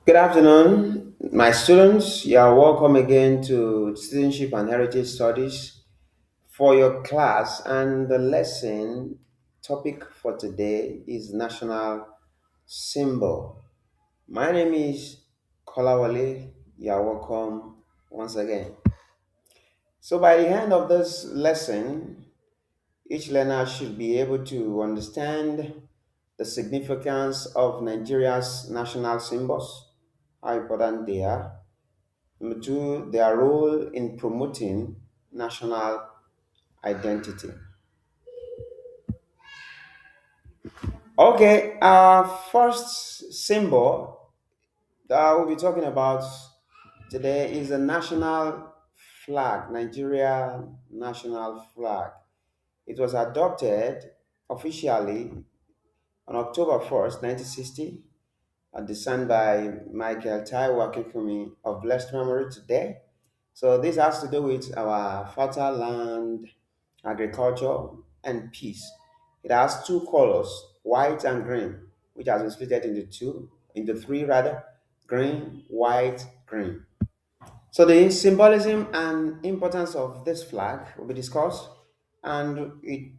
Good afternoon, my students. You are welcome again to Citizenship and Heritage Studies for your class. And the lesson topic for today is national symbol. My name is Kolawale. You are welcome once again. So, by the end of this lesson, each learner should be able to understand the significance of Nigeria's national symbols, how important they are. Number two, their role in promoting national identity. Okay, our first symbol that we'll be talking about today is the national flag, Nigeria national flag. It was adopted officially on October 1st, 1960, designed by Michael Taiwo Akinkunmi of blessed memory today. So this has to do with our fertile land, agriculture, and peace. It has two colors, white and green, which has been split into three rather, green, white, green. So the symbolism and importance of this flag will be discussed, and it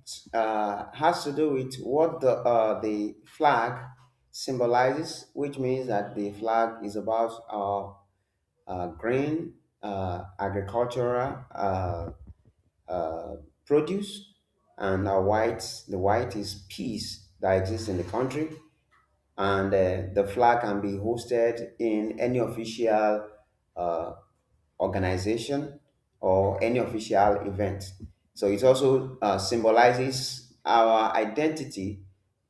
has to do with what the flag symbolizes, which means that the flag is about our green agricultural produce, and the white is peace that exists in the country, and the flag can be hosted in any official uh, organization or any official event. So it also symbolizes our identity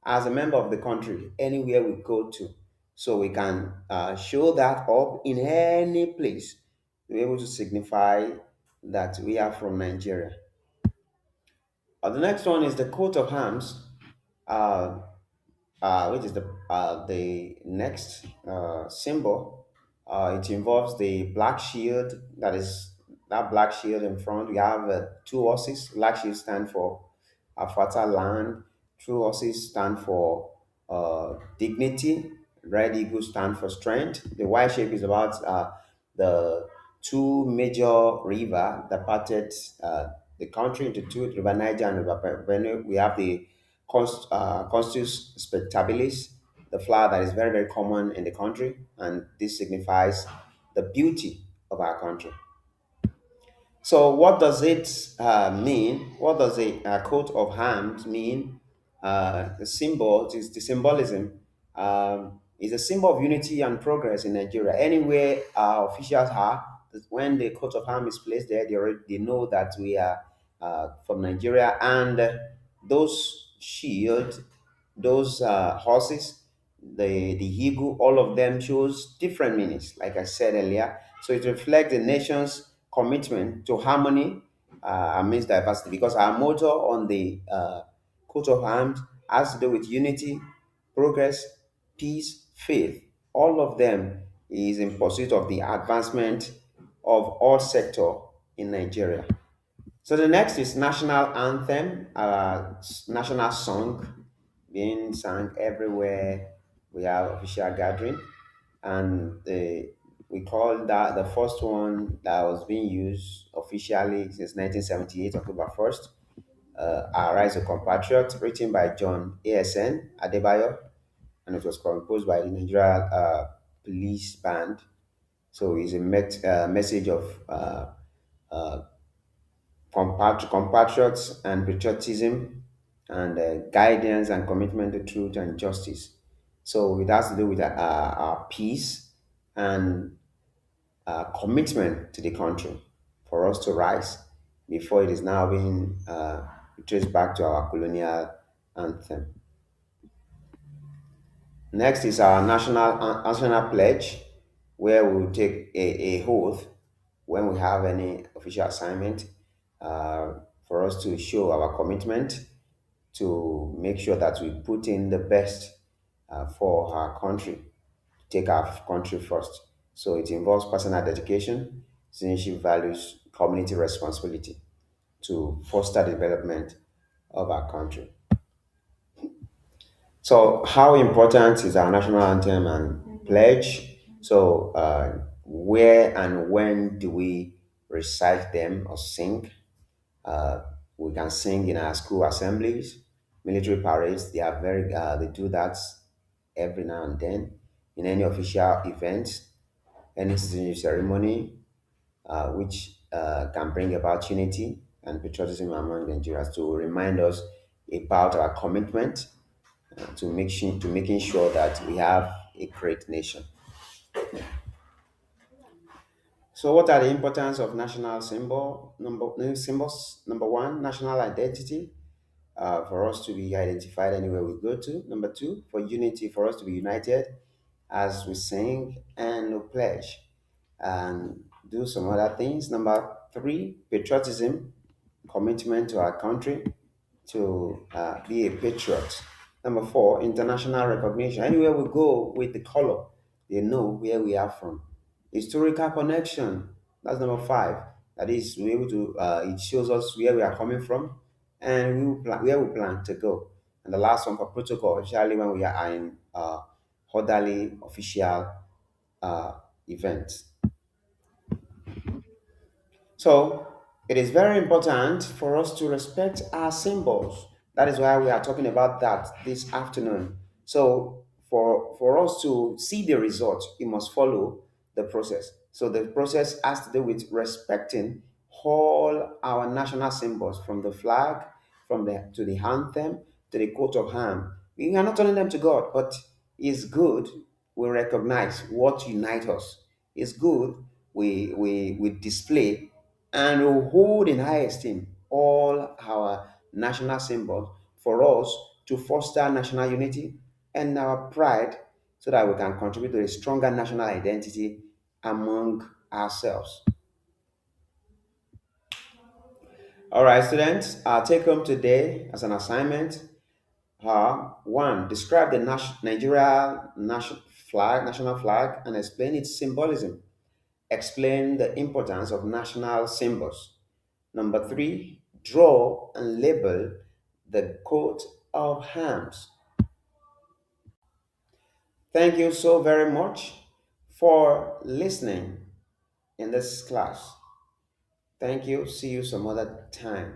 as a member of the country anywhere we go to. So we can show that up in any place to be able to signify that we are from Nigeria. The next one is the coat of arms. Uh, which is the next symbol. It involves the black shield. That is that black shield in front. We have two horses. Black shield stand for fertile land. Two horses stand for dignity. Red eagle stand for strength. The Y shape is about the two major river that parted the country into two, River Niger and River Benue. We have the Constitus spectabilis, the flower that is very, very common in the country, and this signifies the beauty of our country. So, what does it mean? What does a coat of arms mean? The symbol, is the symbolism, is a symbol of unity and progress in Nigeria. Anywhere our officials are, when the coat of arms is placed there, they know that we are from Nigeria, and those shield, those horses, the eagle, all of them shows different meanings, like I said earlier. So it reflects the nation's commitment to harmony amidst diversity, because our motto on the coat of arms has to do with unity, progress, peace, faith. All of them is in pursuit of the advancement of all sector in Nigeria. So the next is national anthem, national song being sung everywhere we have official gathering, and we call that the first one that was being used officially since 1978, October 1st. Our Rise of Compatriot, written by John ASN Adebayo, and it was composed by the Nigeria Police Band. So it's a message of compatriots and patriotism, and guidance and commitment to truth and justice. So it has to do with our peace and commitment to the country for us to rise before it is now being traced back to our colonial anthem. Next is our national pledge, where we will take a oath when we have any official assignment, for us to show our commitment to make sure that we put in the best for our country, take our country first. So it involves personal dedication, citizenship values, community responsibility to foster the development of our country. So, how important is our national anthem and pledge? So, where and when do we recite them or sing? Uh, we can sing in our school assemblies, military parades. They do that every now and then. In any official event, any citizenship ceremony, which can bring about unity and patriotism among Nigerians to remind us about our commitment to making sure that we have a great nation. So, what are the importance of national symbols? Number one, national identity, for us to be identified anywhere we go to. Number two, for unity, for us to be united as we sing and we pledge and do some other things. Number three, patriotism, commitment to our country, to be a patriot. Number four, international recognition. Anywhere we go with the color, they know where we are from. Historical connection. That's number five. That is, we're able to. It shows us where we are coming from, and where we plan to go. And the last one for protocol, especially when we are in orderly official uh, events. So it is very important for us to respect our symbols. That is why we are talking about that this afternoon. So for us to see the result, we must follow the process. So the process has to do with respecting all our national symbols, from the flag, from the to the anthem, to the coat of arms. We are not turning them to God, but it's good we recognize what unites us. It's good we display and we hold in high esteem all our national symbols for us to foster national unity and our pride so that we can contribute to a stronger national identity among ourselves. All right, students, our take home today as an assignment. One, describe the national flag and explain its symbolism. Explain the importance of national symbols. Number three, draw and label the coat of arms. Thank you so very much for listening in this class. Thank you. See you some other time.